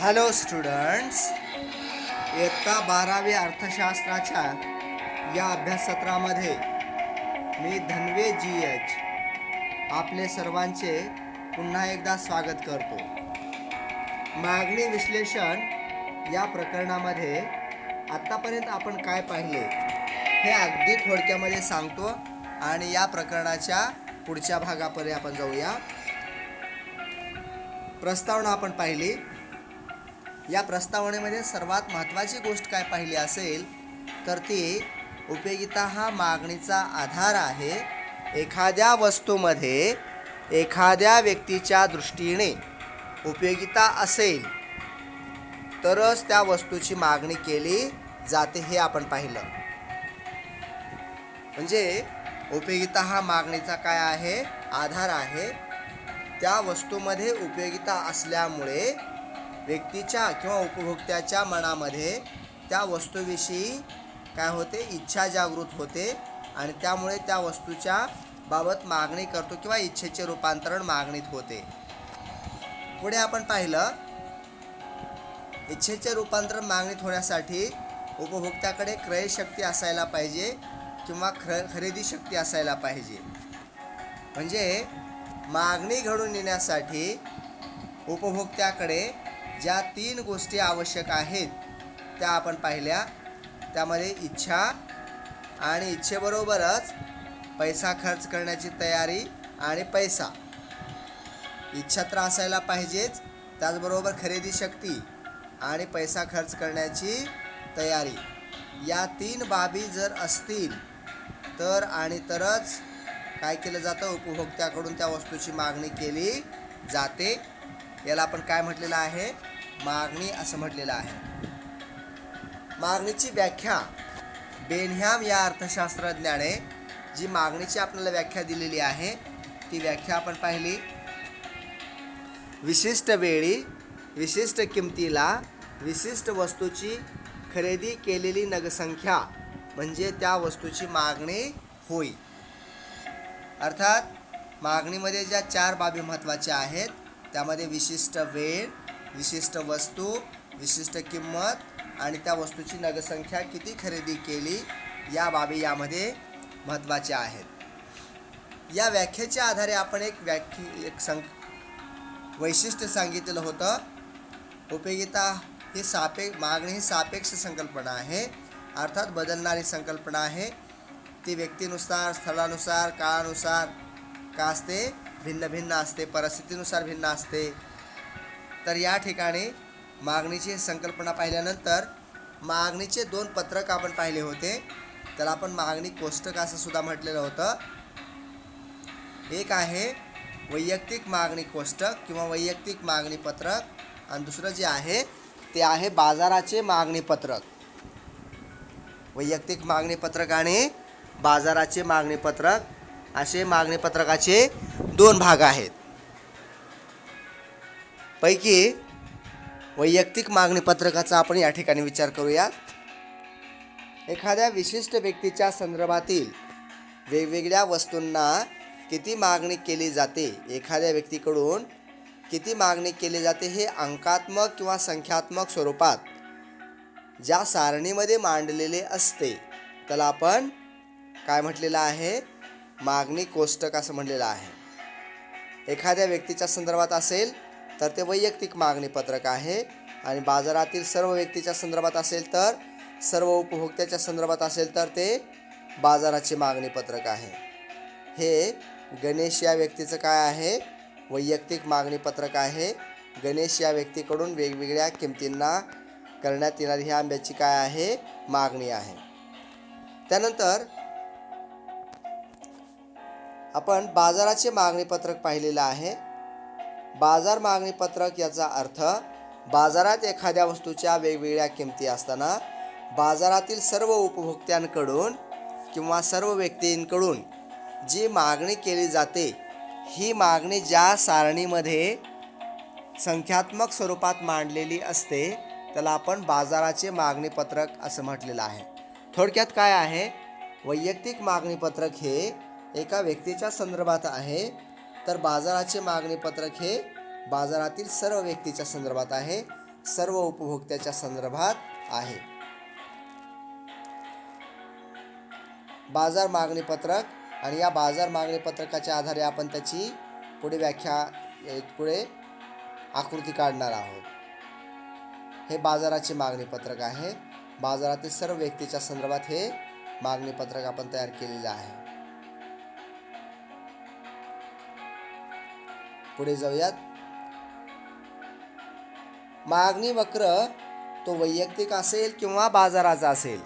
Hello students, इयत्ता 12वी अर्थशास्त्राच्या या अभ्याससत्रामध्ये मी धन्वे GH आपले सर्वांचे पुन्हा एकदा स्वागत करतो. मागणी विश्लेषण या प्रकरणामध्ये आत्तापर्यंत आपण काय पाहिले हे अगदी थोडक्यामध्ये सांगतो आणि या प्रकरणाच्या पुढच्या भागापर्यंत आपण जाऊया. प्रस्तावना आपण पाहिली. या प्रस्तावनेमध्ये सर्वात महत्त्वाची गोष्ट काय पाहिली असेल तर ती उपयोगिता हा मागणीचा आधार आहे. एखाद्या वस्तूमध्ये एखाद्या व्यक्तीच्या दृष्टीने उपयोगिता असेल तरच त्या वस्तूची मागणी केली जाते हे आपण पाहिलं. म्हणजे उपयोगिता हा मागणीचा काय आहे? आधार आहे. त्या वस्तूमध्ये उपयोगिता असल्यामुळे व्यक्तीच्या किंवा उपभोक्त्याच्या मनामध्ये त्या वस्तूविषयी काय होते? इच्छा जागृत होते आणि त्यामुळे त्या वस्तूच्या बाबत मागणी करतो किंवा इच्छेचे रूपांतरण मागणीत होते. पुढे आपण पाहिलं, इच्छेचे रूपांतरण मागणीत होण्यासाठी उपभोक्त्याकडे क्रयशक्ती असायला पाहिजे किंवा खरेदी शक्ती असायला पाहिजे. म्हणजे मागणी घडून येण्यासाठी उपभोक्त्याकडे ज्या 3 गोष्टी आवश्यक आहेत त्या आपण पाहिल्या. त्यामध्ये इच्छा आणि इच्छेबरोबरच पैसा खर्च करण्याची तयारी आणि पैसा. इच्छा तर असायला पाहिजेच, त्याचबरोबर खरेदी शक्ती आणि पैसा खर्च करण्याची तयारी. या 3 बाबी जर असतील तर आणि तरच काय केलं जातं? उपभोक्त्याकडून त्या वस्तूची मागणी केली जाते. याला आपण काय म्हटलेलं आहे? मागणी असं म्हटलेलं आहे. मागणीची व्याख्या बेनहॅम या अर्थशास्त्रज्ञाने जी मागणीची आपल्याला व्याख्या दिलेली आहे ती व्याख्या आपण पाहिली. विशिष्ट वेळी विशिष्ट किमतीला विशिष्ट वस्तूची खरेदी केलेली नगसंख्या म्हणजे त्या वस्तूची मागणी होय. अर्थात मागणीमध्ये ज्या 4 बाबी महत्त्वाच्या आहेत त्यामध्ये विशिष्ट वेळ, विशिष्ट वस्तू, विशिष्ट किंमत आणि त्या वस्तूची नगसंख्या किती खरेदी केली या बाबी यामध्ये महत्त्वाच्या आहेत. या व्याख्येच्या आधारे आपण एक वैशिष्ट्य सांगितलेलं होतं. उपयोगिता ही मागणी ही सापेक्ष संकल्पना आहे. अर्थात बदलणारी संकल्पना आहे. ती व्यक्तीनुसार, स्थळानुसार, काळानुसार का असते? भिन्न भिन्न असते, परिस्थितीनुसार भिन्न असते. तर या ठिकाणी मागणीची संकल्पना पाहिल्यानंतर मागणीचे 2 पत्रक आपण पाहिले होते. त्याला आपण मागणी कोष्टक असं सुद्धा म्हटलेलं होतं. एक आहे वैयक्तिक मागणी कोष्टक किंवा वैयक्तिक मागणी पत्रक आणि दुसरं जे आहे ते आहे बाजाराचे मागणी पत्रक. वैयक्तिक मागणी पत्रक आणि बाजाराचे मागणी पत्रक असे मागणी पत्रकाचे 2 भाग आहेत. पैकी वैयक्तिक मागणी पत्रकाचा आपण या ठिकाणी विचार करूया. एखाद्या विशिष्ट व्यक्तीच्या संदर्भातील वेगवेगळ्या वस्तूंना किती मागणी केली जाते, एखाद्या व्यक्तीकडून किती मागणी केली जाते हे अंकात्मक किंवा संख्यात्मक स्वरूपात ज्या सारणीमध्ये मांडलेले असते त्याला आपण काय म्हटलेलं आहे? मागणी कोष्टक असं म्हटलेलं आहे. एखाद्या व्यक्तीच्या संदर्भात असेल तर ते वैयक्तिक मागणी पत्रक आहे आणि बाजारातील सर्व व्यक्तीच्या संदर्भात असेल तर सर्व उपभोक्त्याच्या संदर्भात असेल तर ते बाजाराचे मागणी पत्रक आहे. हे गणेश या व्यक्तीचं काय आहे? वैयक्तिक मागणी पत्रक आहे. गणेश या व्यक्तीकडून वेगवेगळ्या किमतींना करण्यात येणारी ह्या आंब्याची काय आहे? मागणी आहे. त्यानंतर आपण बाजाराचे मागणी पत्रक पाहिलेलं आहे. बाजार मागणी पत्रक याचा अर्थ बाजारात एखाद्या वस्तूच्या वेगवेगळ्या किमती असताना बाजारातील सर्व उपभोक्त्यांकडून किंवा सर्व व्यक्तींकडून जी मागणी केली जाते ही मागणी ज्या सारणीमध्ये संख्यात्मक स्वरूपात मांडलेली असते त्याला आपण बाजाराचे मागणी पत्रक असं म्हटलेलं आहे. थोडक्यात काय आहे? वैयक्तिक मागणी पत्रक हे एका व्यक्तीच्या संदर्भात आहे तर बाजाराचे मागणी पत्रक हे बाजारातील सर्व व्यक्तीच्या संदर्भात आहे. सर्व उपभोक्त्याच्या संदर्भात आहे. बाजार मागणी पत्रक, आणि या बाजार मागणी पत्रकाच्या आधारे आपण त्याची पुढे पुढे आकृती काढणार आहोत. हे बाजाराचे मागणी पत्रक आहे. बाजारातील सर्व व्यक्तीच्या संदर्भात हे मागणी पत्रक आपण तयार केलेले आहे. पुढे जाऊयात. मागणी वक्र तो वैयक्तिक असेल किंवा बाजाराचा असेल,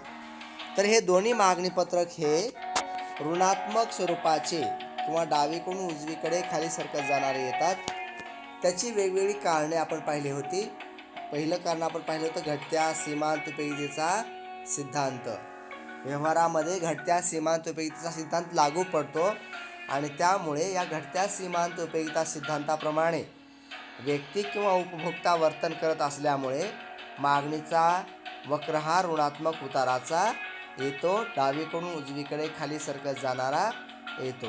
तर हे दोन्ही मागणी पत्रक हे ऋणात्मक स्वरूपाचे किंवा डावीकडून उजवीकडे खाली सरकत जाणारे येतात. त्याची वेगवेगळी कारणे आपण पाहिली होती. पहिलं कारण आपण पाहिलं होतं घटत्या सीमांत उपयोगितेचा सिद्धांत. व्यवहारामध्ये घटत्या सीमांत उपयोगितेचा सिद्धांत लागू पडतो आणि त्यामुळे या घटत्या सीमांत उपयोगिता सिद्धांताप्रमाणे व्यक्ती किंवा उपभोक्ता वर्तन करत असल्यामुळे मागणीचा वक्र हा ऋणात्मक उताराचा येतो, डावीकडून उजवीकडे खाली सरकत जाणारा येतो.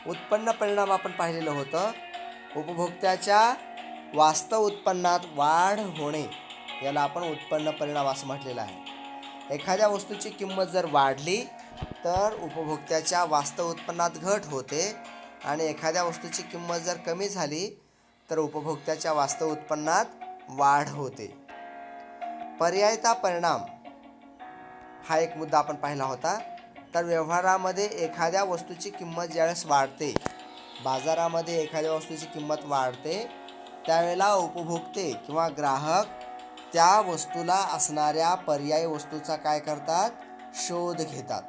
उत्पन्न परिणाम आपण पाहिलेलं होतं. उपभोक्त्याच्या वास्तव उत्पन्नात वाढ होणे याला आपण उत्पन्न परिणाम असं म्हटलेलं आहे. एखाद्या वस्तूची किंमत जर वाढली तर उपभोक्त्याच्या वास्तव उत्पन्नात घट होते, आणि एखाद्या वस्तूची किंमत जर कमी झाली तर उपभोक्त्याच्या वास्तव उत्पन्नात वाढ होते. पर्यायता परिणाम हा एक मुद्दा आपण पाहिला होता. तर व्यवहारामध्ये एखाद्या वस्तूची किंमत ज्यावेळेस वाढते, बाजारामध्ये एखाद्या वस्तूची किंमत वाढते, त्यावेळेला उपभोक्ते किंवा ग्राहक त्या वस्तूला असणाऱ्या पर्यायी वस्तूचा काय करतात? शोध घेतात.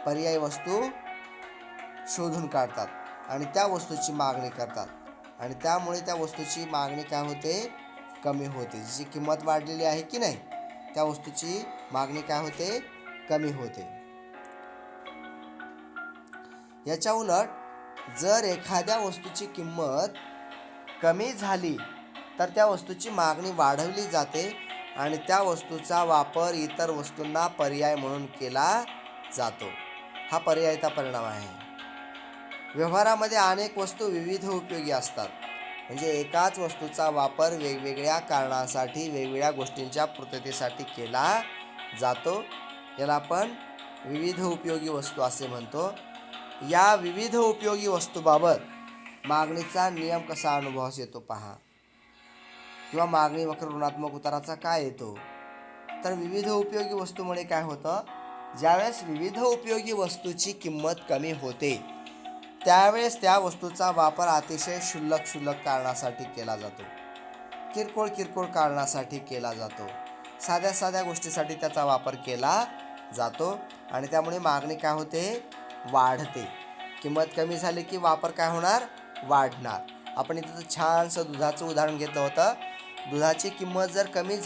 पर्यायी वस्तू शोधून काढतात आणि त्या वस्तूची मागणी करतात, आणि त्यामुळे त्या वस्तूची मागणी काय होते? कमी होते. जी किंमत वाढलेली आहे की नाही, त्या वस्तूची मागणी काय होते? कमी होते. याच्या उलट जर एखाद्या वस्तूची किंमत कमी झाली तर त्या वस्तूची मागणी वाढवली जाते आणि त्या वस्तूचा वापर इतर वस्तूंना पर्याय म्हणून केला जातो. हा पर्यायता परिणाम आहे. व्यवहारामध्ये अनेक वस्तू विविध उपयोगी असतात. म्हणजे एकाच वस्तूचा वापर वेगवेगळ्या कारणांसाठी, वेगवेगळ्या गोष्टींच्या पूर्ततेसाठी केला जातो. याला आपण विविध उपयोगी वस्तू असे म्हणतो. या विविध उपयोगी वस्तूबाबत मागणीचा नियम कसा अनुभवास येतो पहा, किंवा मागणी वक्र ऋणात्मक उताराचा काय येतो? तर विविध उपयोगी वस्तूमुळे काय होतं? ज्यावेळेस विविध उपयोगी वस्तूची किंमत कमी होते त्यावेळेस त्या वस्तूचा वापर अतिशय क्षुल्लक कारणासाठी केला जातो. किरकोळ कारणासाठी केला जातो. साध्या गोष्टीसाठी त्याचा वापर केला जातो आणि त्यामुळे मागणी काय होते? वाढते. किंमत कमी झाली की वापर काय होणार? वाढणार. आपण इथं छानसं दुधाचं उदाहरण घेतलं होतं. दुधाची किंमत जर कमी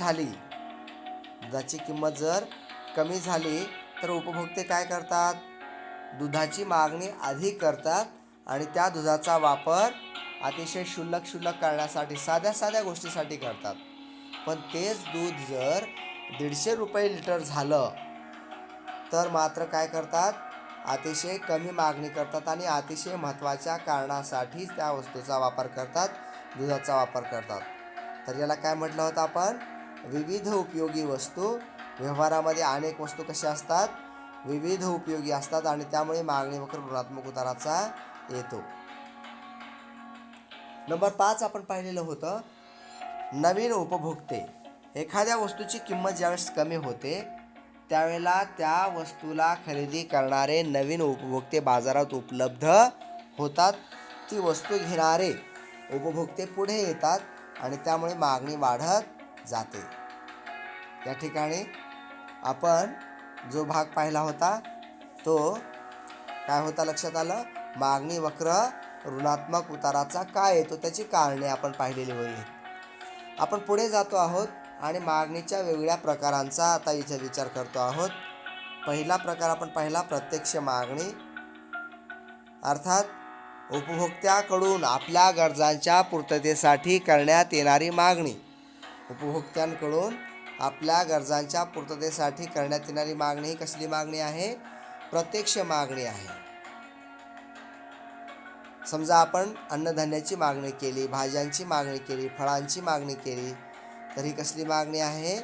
झाली तर उपभोक्ते काय करतात? दुधाची मागणी अधिक करतात आणि त्या दुधाचा वापर अतिशय क्षुल्लक करण्यासाठी, साध्या गोष्टीसाठी करतात. पण तेच दूध जर 150 रुपये लिटर झालं तर मात्र काय करतात? अतिशय कमी मागणी करतात आणि अतिशय महत्त्वाच्या कारणासाठीच त्या वस्तूचा वापर करतात, दुधाचा वापर करतात. तर याला काय म्हटलं होतं आपण? विविध उपयोगी वस्तू. व्यवहारामध्ये अनेक वस्तू कशा असतात? विविध उपयोगी असतात आणि त्यामुळे मागणी वक्र ऋणात्मक उताराचा येतो. नंबर 5 आपण पाहिलेलं होतं नवीन उपभोक्ते. एखाद्या वस्तूची किंमत ज्यावेळेस कमी होते त्यावेळेला त्या वस्तूला खरेदी करणारे नवीन उपभोक्ते बाजारात उपलब्ध होतात. ती वस्तू घेणारे उपभोक्ते पुढे येतात आणि त्यामुळे मागणी वाढत जाते. या ठिकाणी आपण जो भाग पाहिला होता तो काय होता? लक्षात आलं? मागणी वक्र ऋणात्मक उताराचा काय येतो त्याची कारणे आपण पाहिलेली होती. आपण पुढे जातो आहोत आणि मागणीच्या वेगवेगळ्या प्रकारांचा आता इथे विचार करतो आहोत. पहिला प्रकार आपण पाहिला प्रत्यक्ष मागणी, अर्थात उपभोक्त्याकडून आपल्या गरजांच्या पूर्ततेसाठी करण्यात येणारी मागणी. उपभोक्त्यांकडून आपल्या गरजांच्या पूर्ततेसाठी करण्यात येणारी मागणी ही कसली मागणी आहे? प्रत्यक्ष मागणी आहे. समजा आपण अन्नधान्याची मागणी केली, भाज्यांची मागणी केली, फळांची मागणी केली, तर ही कसली मागणी आहे?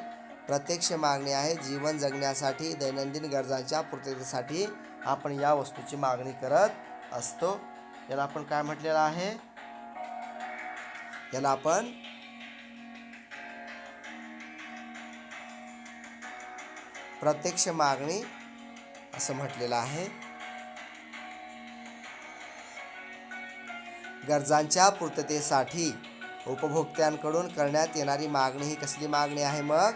प्रत्यक्ष मागणी आहे. जीवन जगण्यासाठी, दैनंदिन गरजांच्या पूर्ततेसाठी आपण या वस्तूची मागणी करत असतो. याला आपण काय म्हटलेलं आहे? याला आपण प्रत्यक्ष मागणी असं म्हटलेलं आहे. गरजांच्या पूर्ततेसाठी उपभोक्त्यांकडून करण्यात येणारी मागणी ही कसली मागणी आहे? मग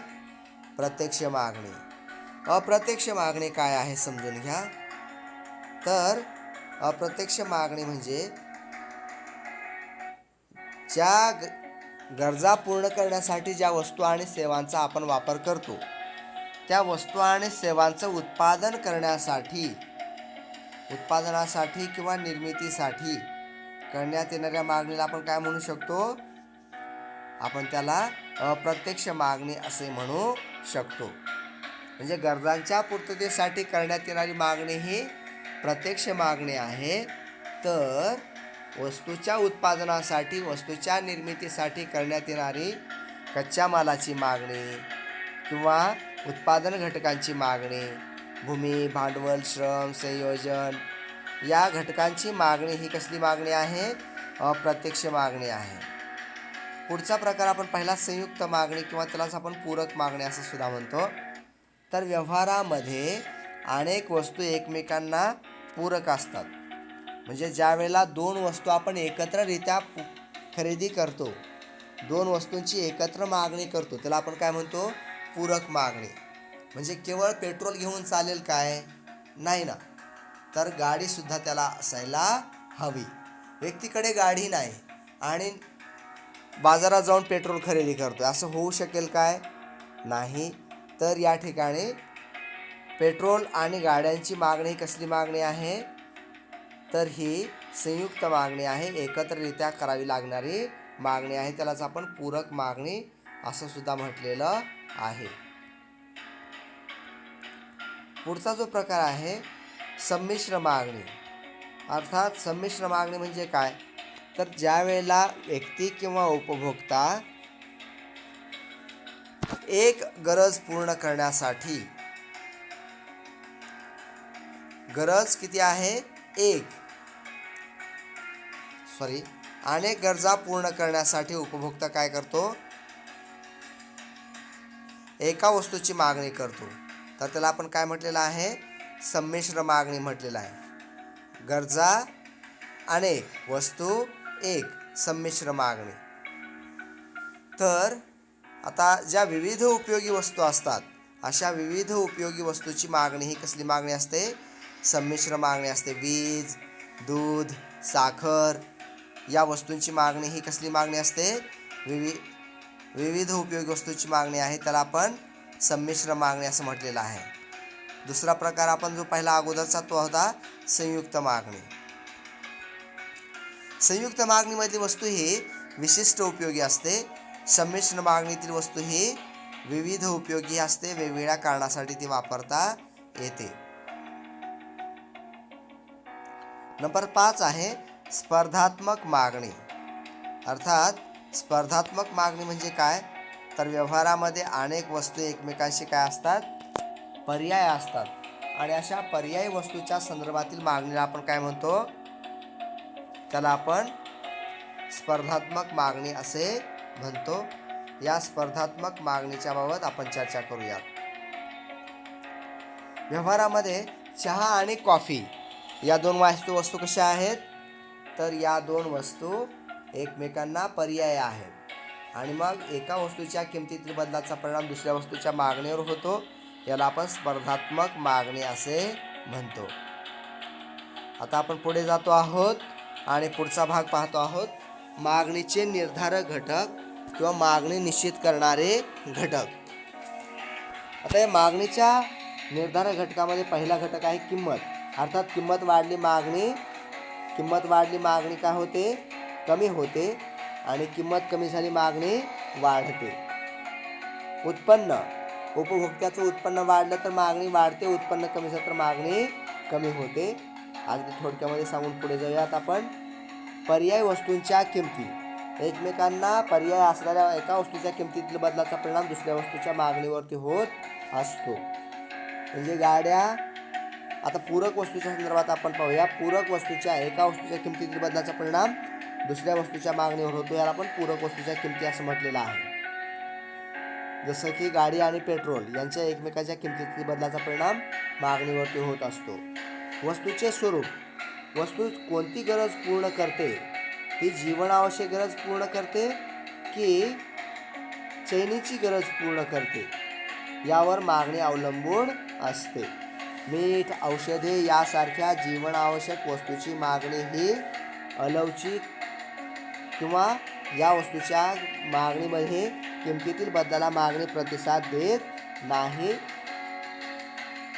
प्रत्यक्ष मागणी. अप्रत्यक्ष मागणी काय आहे समजून घ्या. तर अप्रत्यक्ष मागणी म्हणजे ज्या गरजा पूर्ण करण्यासाठी ज्या वस्तू आणि सेवांचा आपण वापर करतो, त्या वस्तू आणि सेवांचं उत्पादनासाठी किंवा निर्मितीसाठी करण्यात येणाऱ्या मागणीला आपण काय म्हणू शकतो? आपण त्याला अप्रत्यक्ष मागणी असे म्हणू शकतो. म्हणजे गरजांच्या पूर्ततेसाठी करण्यात येणारी मागणी ही प्रत्यक्ष मागणी आहे. तर वस्तूच्या उत्पादनासाठी, वस्तूच्या निर्मितीसाठी करण्यात येणारी कच्च्या मालाची मागणी किंवा उत्पादन घटकांची मागणी, भूमी, भांडवल, श्रम, संयोजन या घटकांची मागणी ही कसली मागणी आहे? अप्रत्यक्ष मागणी आहे. पुढचा प्रकार आपण पहिला संयुक्त मागणी किंवा त्यालाच आपण पूरक मागणी असं सुद्धा म्हणतो. तर व्यवहारामध्ये अनेक वस्तू एकमेकांना पूरक असतात. म्हणजे ज्या वेळेला दोन वस्तू आपण एकत्ररित्या खरेदी करतो, दोन वस्तूंची एकत्र मागणी करतो, त्याला आपण काय म्हणतो? पूरक मागणी. म्हणजे केवळ पेट्रोल घेऊन चालेल काय? नाही ना. तर गाडीसुद्धा त्याला असायला हवी. व्यक्तीकडे गाडी नाही आणि बाजारात जाऊन पेट्रोल खरेदी करतोय, असं होऊ शकेल काय? नाही. तर या ठिकाणी पेट्रोल आणि गाड्यांची मागणी कसली मागणी आहे? तर ही संयुक्त मागणी आहे. एकत्ररित्या करावी लागणारी मागणी आहे. त्यालाच आपण पूरक मागणी असं सुद्धा म्हटलेलं आहे. पुढचा जो प्रकार आहे संमिश्र मागणी. अर्थात संमिश्र मागणी म्हणजे काय? तर ज्या वेळेला व्यक्ती किंवा उपभोक्ता एक गरज पूर्ण करण्यासाठी, गरज किती आहे? अनेक गरजा पूर्ण करण्यासाठी उपभोक्ता काय करतो? एका वस्तूची मागणी करतो. तर त्याला आपण काय म्हटलेलं आहे? संमिश्र मागणी म्हटलेलं आहे. गरजा अनेक, वस्तू एक, संमिश्र मागणी. तर आता ज्या विविध उपयोगी वस्तू असतात, अशा विविध उपयोगी वस्तूची मागणी ही कसली मागणी असते? संमिश्र मागणी असते. वीज, दूध, साखर या वस्तूंची मागणी ही कसली मागणी असते? विविध उपयोगी वस्तूची मागणी आहे. त्याला आपण संमिश्र मागणी असं म्हटलेलं आहे. दुसरा प्रकार आपण जो पहिला अगोदरचा तो होता संयुक्त मागणी. संयुक्त मागणीमधली वस्तू ही विशिष्ट उपयोगी असते. संमिश्र मागणीतील वस्तू ही विविध उपयोगी असते. वेगवेगळ्या कारणासाठी ती वापरता येते. नंबर 5 आहे स्पर्धात्मक मागणी. अर्थात स्पर्धात्मक मागणी म्हणजे काय? तर व्यवहारामध्ये अनेक वस्तू एकमेकांशी काय असतात? पर्याय असतात. आणि अशा पर्यायी वस्तूच्या संदर्भातील मागणीला आपण काय म्हणतो? त्याला आपण स्पर्धात्मक मागणी असे म्हणतो. या स्पर्धात्मक मागणीच्या बाबत आपण चर्चा करूयात. व्यवहारामध्ये चहा आणि कॉफी या दोन वस्तू कशा आहेत? तर या दोन वस्तू एकमेकांना पर्याय आहेत आणि मग एका वस्तूच्या किमतीतील बदलाचा परिणाम दुसऱ्या वस्तूच्या मागणीवर होतो. याला आपण स्पर्धात्मक मागणी असे म्हणतो. आता आपण पुढे जातो आहोत आणि पुढचा भाग पाहतो आहोत. मागणीचे निर्धारक घटक किंवा मागणी निश्चित करणारे घटक. आता या मागणीच्या निर्धारक घटकामध्ये पहिला घटक आहे किंमत. अर्थात किंमत वाढली मागणी काय होते? कमी होते आणि किंमत कमी झाली मागणी वाढते. उत्पन्न, उपभोक्त्याचं उत्पन्न वाढलं तर मागणी वाढते, उत्पन्न कमी झालं तर मागणी कमी होते. अगदी थोडक्यामध्ये सांगून पुढे जाऊयात आपण. पर्यायी वस्तूंच्या किमती. एकमेकांना पर्याय असणाऱ्या एका वस्तूच्या किमतीतील बदलाचा परिणाम दुसऱ्या वस्तूच्या मागणीवरती होत असतो. म्हणजे गाड्या, आता पूरक वस्तूच्या संदर्भात आपण पाहूया. पूरक वस्तूच्या एका वस्तूच्या किमतीतील बदलाचा परिणाम दुसऱ्या वस्तूच्या मागणीवर होतो. याला आपण पूरक वस्तूच्या किमती असं म्हटलेलं आहे. जसं की गाडी आणि पेट्रोल यांच्या एकमेकांच्या किमतीतील बदलाचा परिणाम मागणीवरती होत असतो. वस्तूचे स्वरूप. वस्तू कोणती गरज पूर्ण करते? ती जीवनावश्यक गरज पूर्ण करते की चैनीची गरज पूर्ण करते, यावर मागणी अवलंबून असते. मीठ, औषधे यासारख्या जीवनावश्यक वस्तूची मागणी ही अलौकिक किंवा या वस्तूच्या मागणीमध्ये किमतीतील बदलाला मागणी प्रतिसाद देत नाही.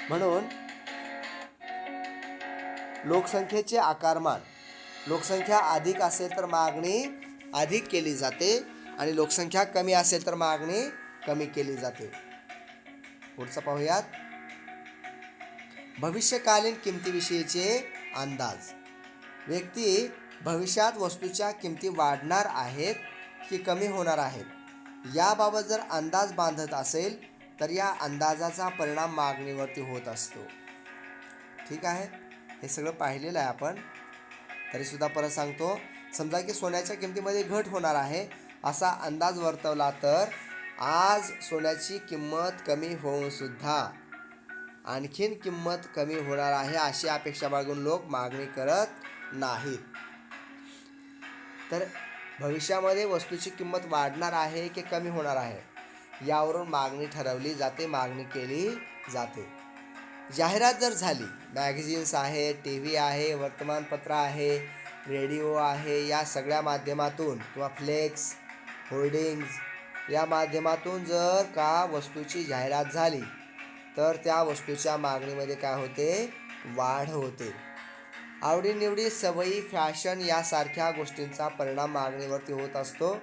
म्हणून लोकसंख्येचे आकारमान. लोकसंख्या अधिक असेल तर मागणी अधिक केली जाते आणि लोकसंख्या कमी असेल तर मागणी कमी केली जाते. पुढचं पाहूयात. भविष्यकालीन किमतीविषयीचे अंदाज. व्यक्ती भविष्यात वस्तूच्या किमती वाढणार आहेत की कमी होणार आहेत याबाबत जर अंदाज बांधत असेल तर या अंदाजाचा परिणाम मागणीवरती होत असतो. ठीक आहे, हे सगळं पाहिलेलं आहे आपण. तरीसुद्धा परत सांगतो. समजा की सोन्याच्या किमतीमध्ये घट होणार आहे असा अंदाज वर्तवला तर आज सोन्याची किंमत कमी होऊन सुद्धा आणखीन किंमत कमी होणार आहे अशी अपेक्षा बाळगून लोक मागणी करत नाहीत. तर भविष्यामध्ये वस्तूची किंमत वाढणार आहे की कमी होणार आहे यावरून मागणी ठरवली जाते, मागणी केली जाते. जाहिरात जर झाली, मॅगझिन्स आहे, टी व्ही आहे, वर्तमानपत्र आहे, रेडिओ आहे, या सगळ्या माध्यमातून किंवा फ्लेक्स, होर्डिंग्ज या माध्यमातून जर का वस्तूची जाहिरात झाली तर त्या वस्तूच्या मागणीमध्ये काय होते? वाढ होते. आवडीनिवडी, सवयी, फॅशन यासारख्या गोष्टींचा परिणाम मागणीवरती होत असतो.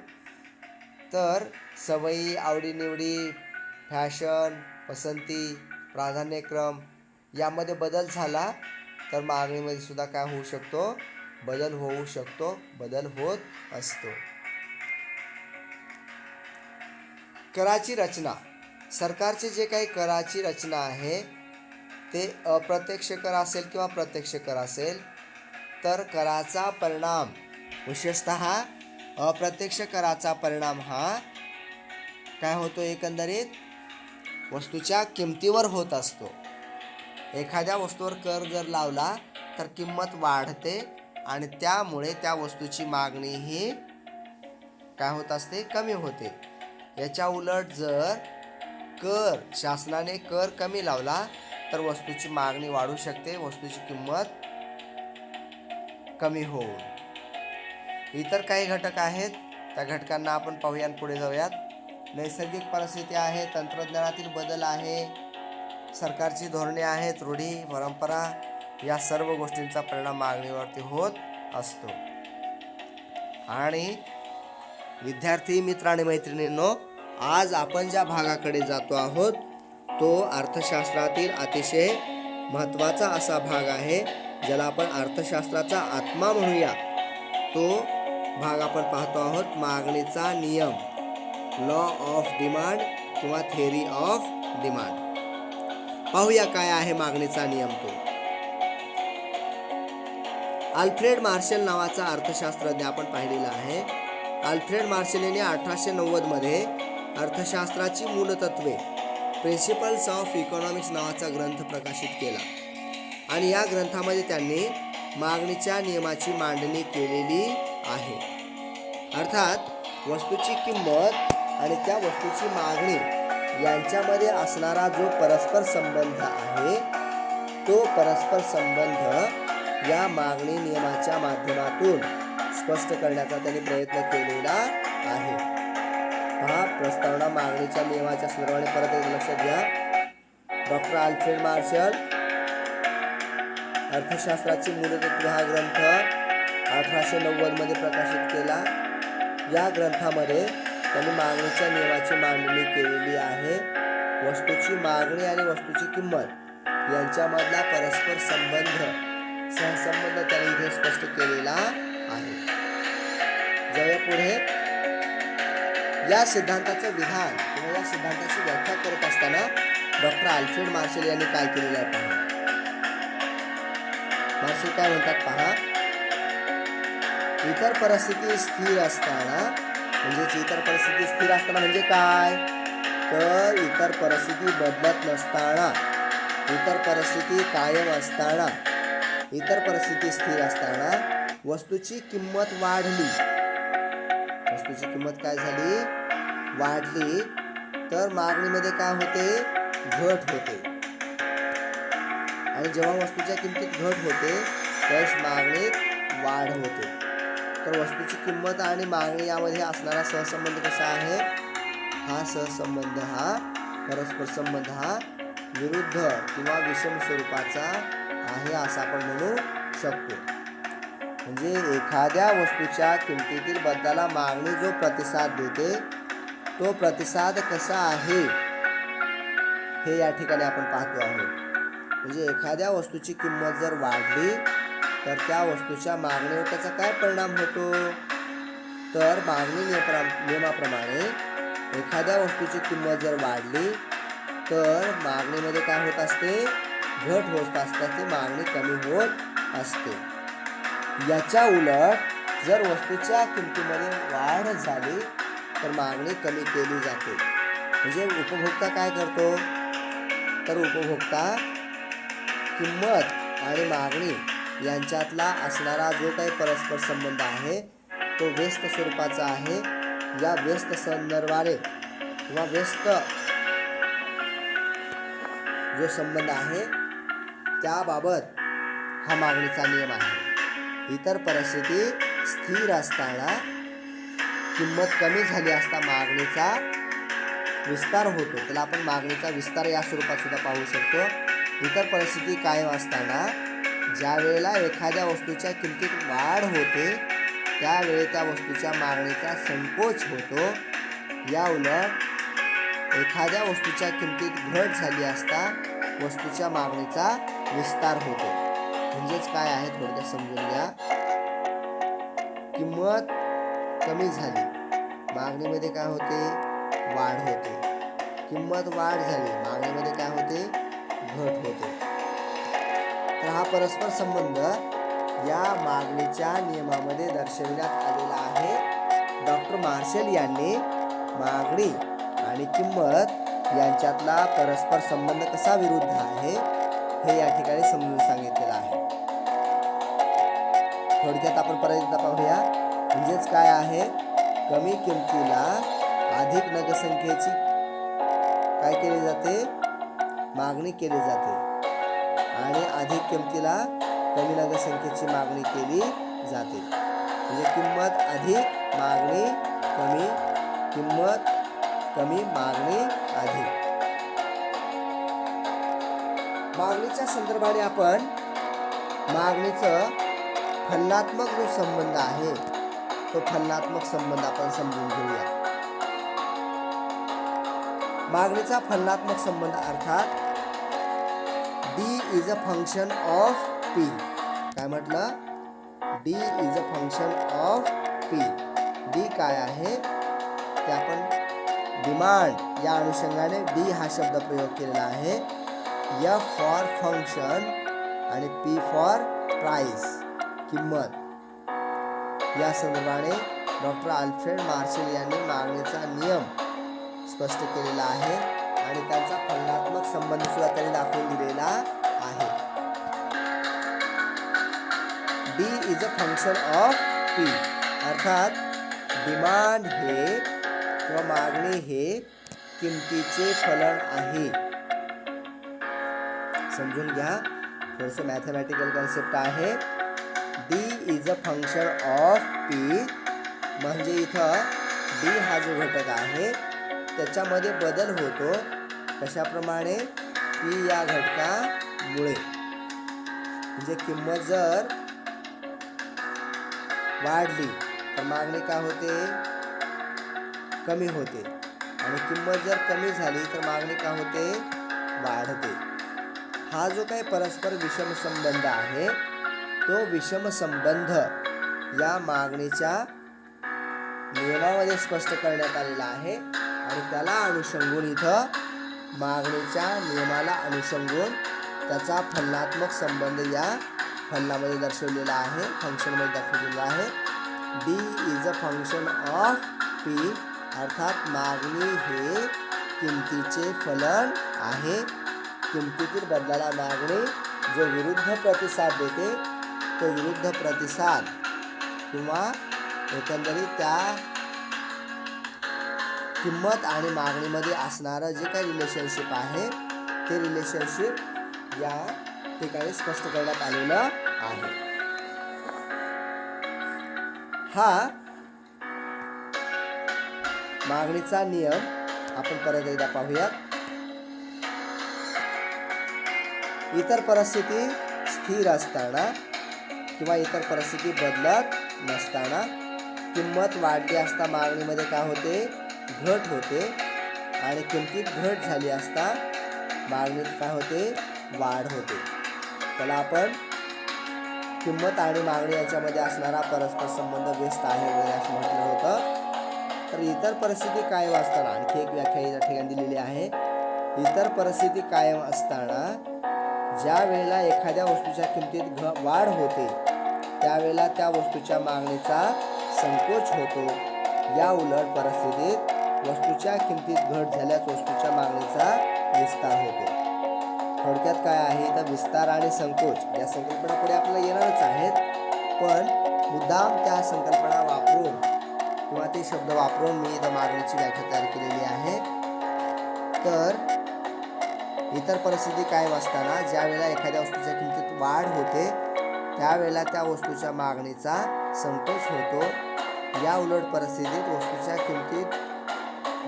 तर सवयी, आवडीनिवडी, फॅशन, पसंती, प्राधान्यक्रम यामध्ये बदल झाला तर मागणीमध्ये सुद्धा काय होऊ शकतो? बदल होऊ शकतो, बदल होत असतो. कराची रचना. सरकारचे जे काही कराची रचना आहे ते अप्रत्यक्ष कर असेल किंवा प्रत्यक्ष कर असेल तर कराचा परिणाम, विशेषतः अप्रत्यक्ष कराचा परिणाम हा काय होतो? एकंदरीत वस्तूच्या किमतीवर होत असतो. एखाद्या वस्तूवर कर जर लावला तर किंमत वाढते आणि त्यामुळे त्या वस्तूची मागणी ही काय होत असते? कमी होते. याच्या उलट जर शासनाने कर कमी लावला तर वस्तूची मागणी वाढू शकते, वस्तूची किंमत कमी होऊन. इतर काही घटक आहेत, त्या घटकांना आपण पाहूया आणि पुढे जाऊयात. नैसर्गिक परिस्थिती आहे, तंत्रज्ञानातील बदल आहे, सरकारची धोरणे आहेत, रूढी, परंपरा या सर्व गोष्टींचा परिणाम मागणीवरती होत असतो. आणि विद्यार्थी मित्र आणि मैत्रिणींनो, आज आपण ज्या भागाकडे जातो आहोत तो अर्थशास्त्रातील अतिशय महत्त्वाचा असा भाग आहे, ज्याला आपण अर्थशास्त्राचा आत्मा म्हणूया. तो भाग आपण पाहतो आहोत, मागणीचा नियम, लॉ ऑफ डिमांड किंवा थेअरी ऑफ डिमांड. पाहूया काय आहे मागणीचा नियम. तो अल्फ्रेड मार्शल नावाचा अर्थशास्त्रज्ञ आपण पाहिलेला आहे. अल्फ्रेड मार्शल यांनी 1890 मध्ये अर्थशास्त्राची मूलतत्वे, प्रिन्सिपल्स ऑफ इकॉनॉमिक्स नावाचा ग्रंथ प्रकाशित केला आणि या ग्रंथामध्ये त्यांनी मागणीच्या नियमाची मांडणी केलेली आहे. अर्थात वस्तूची किंमत आणि त्या वस्तूची मागणी यांच्यामध्ये असणारा जो परस्पर संबंध आहे तो परस्पर संबंध या मागणी नियमाच्या माध्यमातून स्पष्ट करण्याचा त्यांनी प्रयत्न केलेला आहे. हा प्रस्तावना मागणीच्या नियमाच्या संदर्भाने परत एकदा लक्षात घ्या. डॉक्टर अल्फ्रेड मार्शल अर्थशास्त्राची मूलतत्वे हा ग्रंथ 1890 मध्ये प्रकाशित केला. या ग्रंथामध्ये त्यांनी मागणीच्या नियमाची मांडणी केलेली आहे. वस्तूची मागणी आणि वस्तूची किंमत यांच्यामधला परस्पर सहसंबंध त्यांनी इथे स्पष्ट केलेला आहे. जाऊया पुढे. या सिद्धांताचं विधान किंवा या सिद्धांताची व्याख्या करत असताना डॉक्टर अल्फ्रेड मार्शल यांनी काय केलेलं आहे पहा. मार्शल काय म्हणतात पहा. इतर परिस्थिती स्थिर असताना, म्हणजे इतर परिस्थिती स्थिर असताना म्हणजे काय, तर इतर परिस्थिती बदलत नसताना, इतर परिस्थिती कायम असताना, इतर परिस्थिती स्थिर असताना वस्तूची किंमत वाढली, वस्तूची किंमत काय झाली, वाढली, तर मागणीमध्ये काय होते, घट होते. आणि जेव्हा वस्तूच्या किमतीत घट होते त्यावेळेस मागणीत वाढ होते. तर वस्तूची किंमत आणि मागणी यामध्ये असणारा सहसंबंध कसा आहे, हा सहसंबंध हा परस्पर संबंध हा विरुद्ध किंवा विषम स्वरूपाचा आहे असं आपण म्हणू शकतो. म्हणजे एखाद्या वस्तूच्या किमतीतील बदलाला मागणी जो प्रतिसाद देते तो प्रतिसाद कसा आहे हे या ठिकाणी आपण पाहतो आहोत. म्हणजे एखाद्या वस्तूची किंमत जर वाढली तर त्या वस्तूच्या मागणीवर त्याचा काय परिणाम होतो, तर मागणी नियमाप्रमाणे एखाद्या वस्तूची किंमत जर वाढली तर मागणीमध्ये काय होत असते, घट होत असते, मागणी कमी होत असते. याच्या उलट जर वस्तूच्या किमतीमध्ये वाढ झाली तर मागणी कमी केली जाते. म्हणजे उपभोक्ता काय करतो, तर उपभोक्ता किंमत आणि मागणी यांच्यातला असणारा जो काही परस्पर संबंध आहे तो व्यस्त स्वरूपाचा आहे. या व्यस्त संदर्भाने किंवा व्यस्त जो संबंध आहे त्याबाबत हा मागणीचा नियम आहे. इतर परिस्थिती स्थिर असताना किंमत कमी झाली असता मागणीचा विस्तार होतो, त्याला आपण मागणीचा विस्तार या स्वरूपात सुद्धा पाहू शकतो. इतर परिस्थिती कायम असताना ज्या वेळेला एखाद्या वस्तूच्या किमतीत वाढ होते त्यावेळी त्या वस्तूच्या मागणीचा संकोच होतो. या उलट एखाद्या वस्तूच्या किमतीत घट झाली असता वस्तूच्या मागणीचा विस्तार होतो. म्हणजेच काय आहे थोडक्यात समजून घ्या. किंमत कमी झाली, मागणीमध्ये काय होते, वाढ होते. किंमत वाढ झाली, मागणीमध्ये काय होते, घट होते. तर हा परस्पर संबंध या मागणीच्या नियमामध्ये दर्शविण्यात आलेला आहे. डॉक्टर मार्शल यांनी मागणी आणि किंमत यांच्यातला परस्पर संबंध कसा विरुद्ध आहे हे या ठिकाणी समजून सांगितलेलं आहे. थोडक्यात आपण परत एकदा पाहूया. म्हणजेच काय आहे, कमी किमतीला अधिक नगसंख्येची काय केली जाते, मागणी केली जाते आणि अधिक किमतीला कमी नगसंख्येची मागणी केली जाते. म्हणजे किंमत अधिक, मागणी कमी, किंमत कमी, मागणी अधिक. मागणीच्या संदर्भाने आपण मागणीचं फलनात्मक जो संबंध आहे तो फलनात्मक संबंध आपण समजून घेऊया. मागणीचा फलनात्मक संबंध अर्थात D is a function of P. काय म्हटलं, D is a function of P. D काय आहे ते आपण डिमांड या अनुषंगाने D हा शब्द प्रयोग केलेला आहे. F फॉर फंक्शन आणि P फॉर प्राइस, किंमत. या संदर्भाने डॉक्टर अल्फ्रेड मार्शल यांनी मागणीचा नियम स्पष्ट केलेला आहे आणि त्यांचा फलनात्मक संबंध सुद्धा त्यांनी दाखवून दिलेला आहे. D is a function of P. अर्थात डिमांड हे किंवा मागणी हे किमतीचे फलन आहे. समजून घ्या, थोडंसं मॅथमॅटिकल कन्सेप्ट आहे. D is a function of P म्हणजे इथं D हा जो घटक आहे त्याच्यामध्ये बदल होतो. कशाप्रमाणे, P या घटकामुळे. म्हणजे किंमत जर वाढली तर मागणी काय होते, कमी होते आणि किंमत जर कमी झाली तर मागणी काय होते, वाढते. हा जो काही परस्पर विषम संबंध आहे तो विषम संबंध या मागणीच्या नियमामध्ये स्पष्ट करण्यात आलेला आहे आणि त्याला अनुसंगून इथं मागणीच्या नियमाला अनुसंगून त्याचा फलनात्मक संबंध या फलनामध्ये दर्शवलेला आहे, फंक्शनमध्ये दर्शवलेला आहे. D is a function of P, अर्थात मागणी हे किमतीचे फलन आहे. किमतीतील बदलाला मागणी जो विरुद्ध प्रतिसाद देते तो विरुद्ध प्रतिसाद किंवा एकंदरीत त्या किंमत आणि मागणीमध्ये असणारं जे काही रिलेशनशिप आहे ते रिलेशनशिप या ठिकाणी स्पष्ट करण्यात आलेलं आहे. हा मागणीचा नियम आपण परत एकदा पाहूयात. इतर परिस्थिती स्थिर असताना किंवा इतर परिस्थिती बदलत नसताना किंमत वाढली असता मागणीमध्ये काय होते, घट होते आणि किमतीत घट झाली असता मागणीत काय होते, वाढ होते. त्याला आपण किंमत आणि मागणी यांच्यामध्ये असणारा परस्पर संबंध व्यस्त आहे वगैरे असं म्हटलं होतं. तर इतर परिस्थिती कायम असताना आणखी एक व्याख्या या ठिकाणी दिलेली आहे. इतर परिस्थिती कायम असताना ज्या वेळेला एखाद्या वस्तूच्या किमतीत वाढ होते त्यावेळेला त्या वस्तूच्या मागणीचा संकोच होतो. या उलट परिस्थितीत वस्तूच्या किमतीत घट झाल्यास वस्तूच्या मागणीचा विस्तार होतो. थोडक्यात काय आहे तर विस्तार आणि संकोच या संकल्पना पुढे आपल्याला येणारच आहेत, पण मुद्दाम त्या संकल्पना वापरून किंवा ते शब्द वापरून मी इथं मागणीची व्याख्या तयार केलेली आहे. तर इतर परिस्थिती कायम असताना ज्या वेळेला एखाद्या वस्तूच्या किमतीत वाढ होते त्यावेळेला त्या वस्तूच्या मागणीचा संकोच होतो. या उलट परिस्थितीत वस्तूच्या किमतीत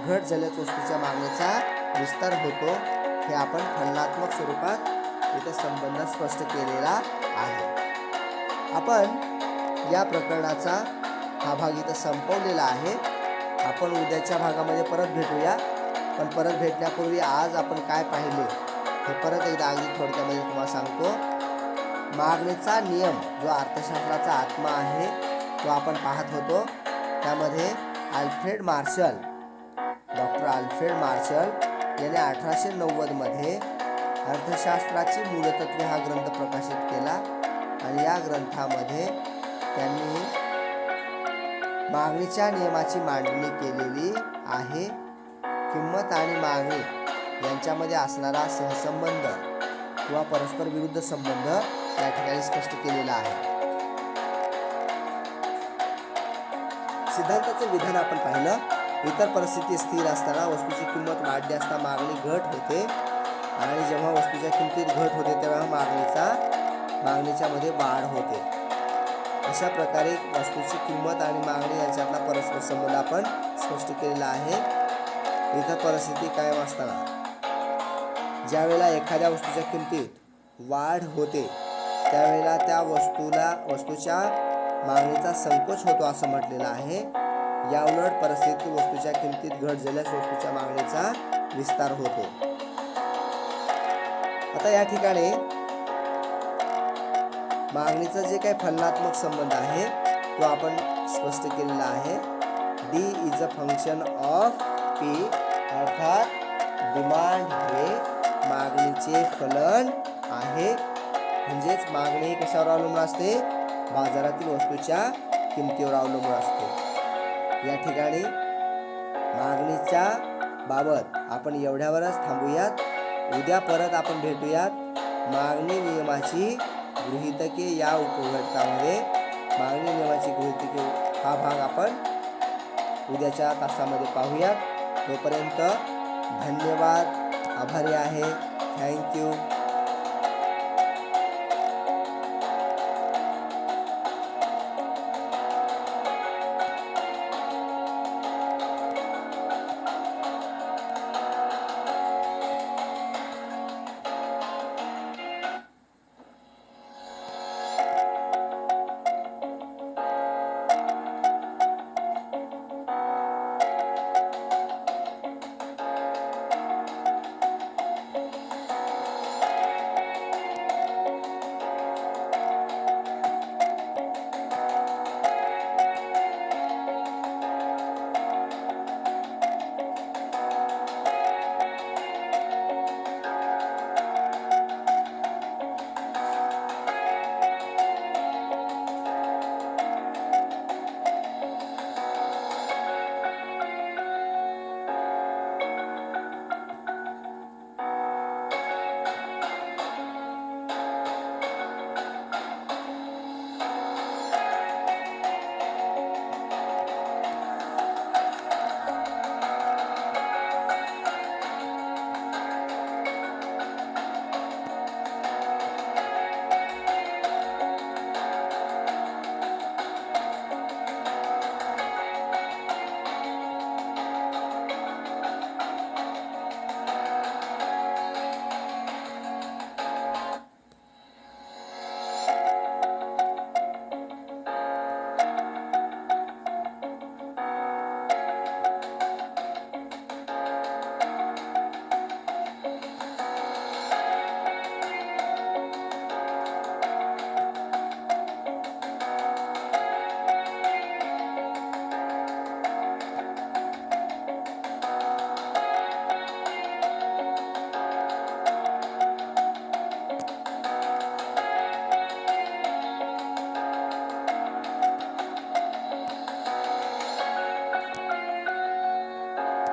घट झाल्यास वस्तूच्या मागणीचा विस्तार होतो. हे आपण फलनात्मक स्वरूपात इथं संबंध स्पष्ट केलेला आहे. आपण या प्रकरणाचा हा भाग इथं संपवलेला आहे. आपण उद्याच्या भागामध्ये परत भेटूया, पण परत भेटण्यापूर्वी आज आपण काय पाहिले हे परत एकदा अगदी थोडक्यामध्ये तुम्हाला सांगतो. मागणीचा नियम जो अर्थशास्त्राचा आत्मा आहे तो आपण पाहत होतो. त्यामध्ये डॉक्टर अल्फ्रेड मार्शल याने 1890 मध्ये अर्थशास्त्राची मूलतत्वे हा ग्रंथ प्रकाशित केला आणि या ग्रंथामध्ये त्यांनी मागणीच्या नियमाची मांडणी केलेली आहे. किंमत आणि मागणी यांच्यामध्ये असणारा सहसंबंध किंवा परस्पर विरुद्ध संबंध या ठिकाणी स्पष्ट केलेला आहे. सिद्धांताचं विधान आपण पाहिलं. इतर परिस्थिती स्थिर असताना वस्तूची किंमत वाढली असता मागणी घट होते आणि जेव्हा वस्तूच्या किमतीत घट होते तेव्हा मागणीच्या मध्ये वाढ होते. अशा प्रकारे वस्तूची किंमत आणि मागणी यांच्यातला परस्पर संबंध आपण स्पष्ट केलेला आहे. इतर परिस्थिती कायम असताना ज्या वेळेला एखाद्या वस्तूच्या किमतीत वाढ होते त्यावेळेला त्या वस्तूच्या मागणीचा संकोच होतो असं म्हटलेलं आहे. या उलट परिस्थितीत वस्तूच्या किमतीत घट झाल्यास वस्तूच्या मागणीचा विस्तार होतो. आता या ठिकाणी मागणीचा जे काही फलनात्मक संबंध आहे तो आपण स्पष्ट केलेला आहे. D is a function of P, अर्थात डिमांड हे मागणीचे फलन आहे. म्हणजेच मागणी कशावर अवलंबून असते, बाजारातील वस्तूच्या किमतीवर अवलंबून असते. या ठिकाणी मागणीच्या बाबत आपण एवढ्यावरच थांबूयात. उद्या परत आपण भेटूयात. मागणी नियमाची गृहीतके या उपघटकामध्ये मागणी नियमाची गृहीतके हा भाग आपण उद्याच्या तासामध्ये पाहूयात. तोपर्यंत धन्यवाद, आभारी आहे. थँक्यू.